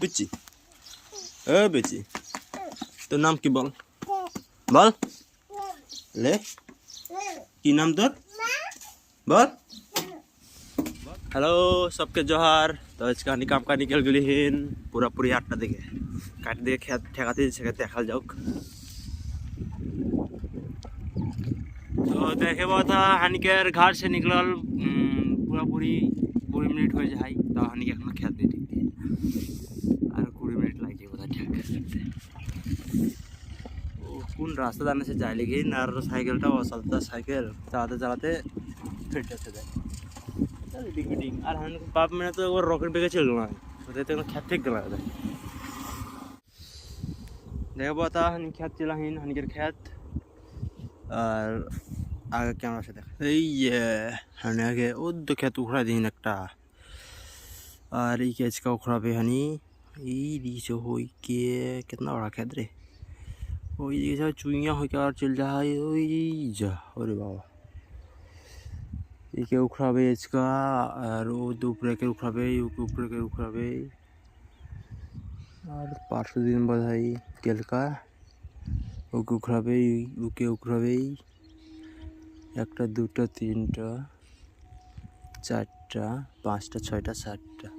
Peachy peachy, তোর নাম কি বল? বল ले, কি নাম তোর বল? हेलो सबके जोहार। तो आज कहानी काम का निकल गई हिन पूरा पूरी 8टा दिखे काट दिए खेत ठेकाते देखा जाऊक। तो देखे बहुत था हानिकर घर से निकलल पूरा पूरी 20 मिनट हो जाए तो हानि के खेत दे ठीक और 20 मिनट लगे बोला ठेक कौन रास्ता जाने से जाए लेकिन और साइकिलটা चलता साइकिल चलाते चलाते फिट जाते जाए डिंग और हम बाप मैंने तो एक बार रॉकेट बेगे चल गया तो तो खेत ठीक गला देखो बहुत हनी खेत चला हिन हनिकर खेत और आगे कैमरा से देख ये हने आगे ओ दो खेत उखड़ा दिन एकटा और ये कैच का उखड़ा पे हनी ये नीचे हो के कितना बड़ा खेत रे ओई जैसा चुईया हो के और चल जा ओई जा अरे बाबा ये के उखड़ाबे इसका और वो ऊपर के उखड़ाबे ऊपर के उखड़ाबे और 500 दिन बधाई तेल का ओके उखड़ाबे ओके उखड़ाबे একটা দুটো তিনটা চারটা পাঁচটা ছয়টা সাতটা